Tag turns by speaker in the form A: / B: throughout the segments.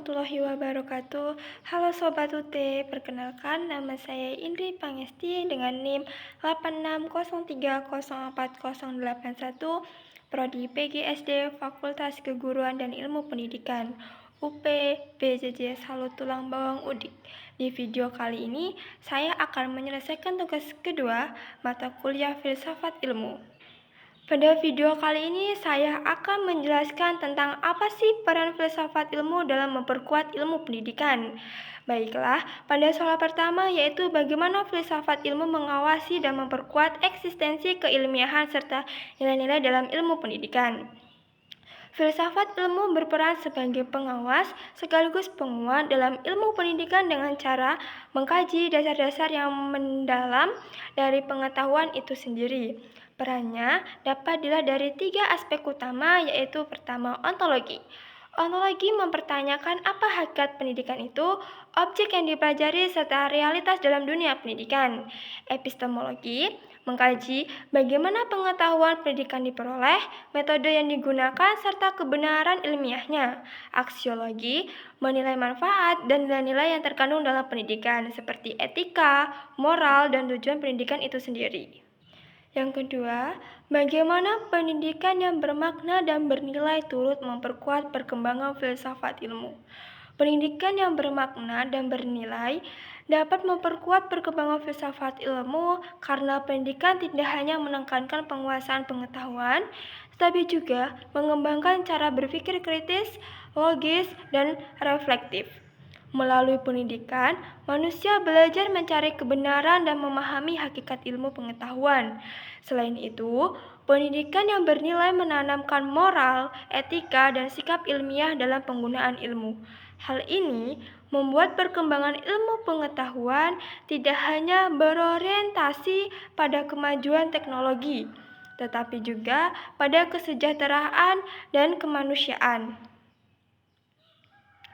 A: warahmatullahi wabarakatuh. Halo Sobat UT, perkenalkan nama saya Indri Pangesti dengan NIM 8603048081, Prodi PGSD Fakultas Keguruan dan Ilmu Pendidikan, UP BJJ Salut Tulang Bawang Udik. Di video kali ini, saya akan menyelesaikan tugas kedua mata kuliah Filsafat Ilmu. Pada video kali ini, saya akan menjelaskan tentang apa sih peran filsafat ilmu dalam memperkuat ilmu pendidikan. Baiklah, pada soal pertama yaitu bagaimana filsafat ilmu mengawasi dan memperkuat eksistensi keilmiahan serta nilai-nilai dalam ilmu pendidikan. Filsafat ilmu berperan sebagai pengawas sekaligus penguat dalam ilmu pendidikan dengan cara mengkaji dasar-dasar yang mendalam dari pengetahuan itu sendiri. Perannya dapat dilihat dari 3 aspek utama, yaitu pertama, ontologi. Ontologi mempertanyakan apa hakikat pendidikan itu, objek yang dipelajari, serta realitas dalam dunia pendidikan. Epistemologi mengkaji bagaimana pengetahuan pendidikan diperoleh, metode yang digunakan, serta kebenaran ilmiahnya. Aksiologi menilai manfaat dan nilai-nilai yang terkandung dalam pendidikan, seperti etika, moral, dan tujuan pendidikan itu sendiri. Yang kedua, bagaimana pendidikan yang bermakna dan bernilai turut memperkuat perkembangan filsafat ilmu. Pendidikan yang bermakna dan bernilai dapat memperkuat perkembangan filsafat ilmu karena pendidikan tidak hanya menekankan penguasaan pengetahuan, tetapi juga mengembangkan cara berpikir kritis, logis, dan reflektif. Melalui pendidikan, manusia belajar mencari kebenaran dan memahami hakikat ilmu pengetahuan. Selain itu, pendidikan yang bernilai menanamkan moral, etika, dan sikap ilmiah dalam penggunaan ilmu. Hal ini membuat perkembangan ilmu pengetahuan tidak hanya berorientasi pada kemajuan teknologi, tetapi juga pada kesejahteraan dan kemanusiaan.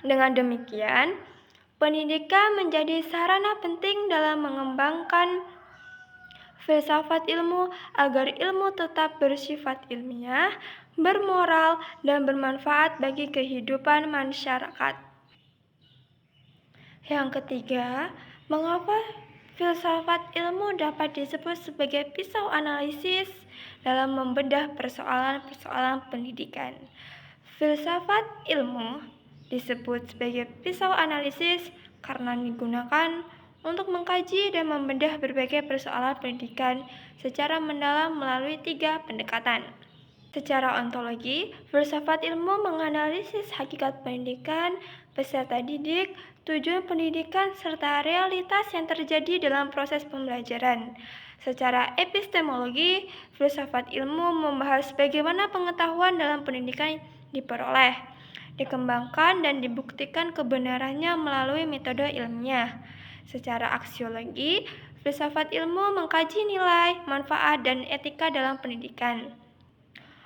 A: Dengan demikian, pendidikan menjadi sarana penting dalam mengembangkan filsafat ilmu agar ilmu tetap bersifat ilmiah, bermoral, dan bermanfaat bagi kehidupan masyarakat. Yang ketiga, mengapa filsafat ilmu dapat disebut sebagai pisau analisis dalam membedah persoalan-persoalan pendidikan? Filsafat ilmu disebut sebagai pisau analisis karena digunakan untuk mengkaji dan membedah berbagai persoalan pendidikan secara mendalam melalui 3 pendekatan. Secara ontologi, filsafat ilmu menganalisis hakikat pendidikan, peserta didik, tujuan pendidikan, serta realitas yang terjadi dalam proses pembelajaran. Secara epistemologi, filsafat ilmu membahas bagaimana pengetahuan dalam pendidikan diperoleh, dikembangkan, dan dibuktikan kebenarannya melalui metode ilmiah. Secara aksiologi, filsafat ilmu mengkaji nilai, manfaat, dan etika dalam pendidikan.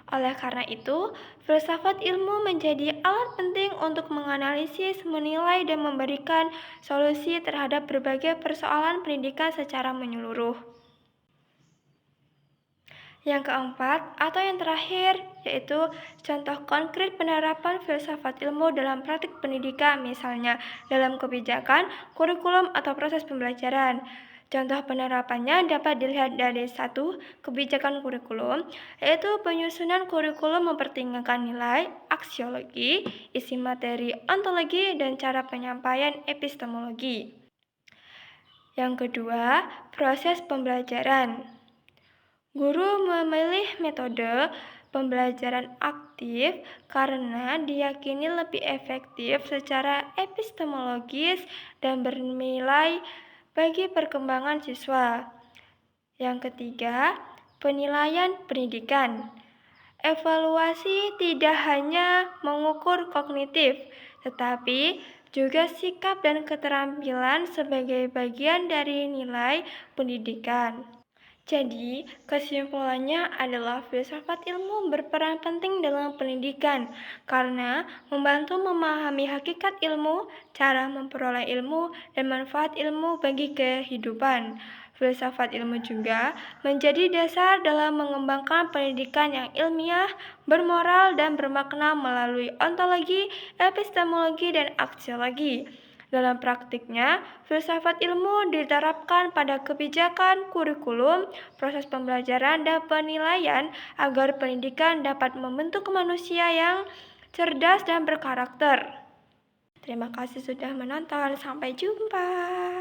A: Oleh karena itu, filsafat ilmu menjadi alat penting untuk menganalisis, menilai, dan memberikan solusi terhadap berbagai persoalan pendidikan secara menyeluruh. Yang keempat, atau yang terakhir, yaitu contoh konkret penerapan filsafat ilmu dalam praktik pendidikan, misalnya dalam kebijakan, kurikulum, atau proses pembelajaran. Contoh penerapannya dapat dilihat dari 1. Kebijakan kurikulum, yaitu penyusunan kurikulum mempertimbangkan nilai, aksiologi, isi materi ontologi, dan cara penyampaian epistemologi. Yang kedua, proses pembelajaran. Guru memilih metode pembelajaran aktif karena diyakini lebih efektif secara epistemologis dan bernilai bagi perkembangan siswa. Yang ketiga, penilaian pendidikan. Evaluasi tidak hanya mengukur kognitif, tetapi juga sikap dan keterampilan sebagai bagian dari nilai pendidikan. Jadi, kesimpulannya adalah filsafat ilmu berperan penting dalam pendidikan karena membantu memahami hakikat ilmu, cara memperoleh ilmu, dan manfaat ilmu bagi kehidupan. Filsafat ilmu juga menjadi dasar dalam mengembangkan pendidikan yang ilmiah, bermoral, dan bermakna melalui ontologi, epistemologi, dan aksiologi. Dalam praktiknya, filsafat ilmu diterapkan pada kebijakan, kurikulum, proses pembelajaran, dan penilaian agar pendidikan dapat membentuk manusia yang cerdas dan berkarakter. Terima kasih sudah menonton. Sampai jumpa.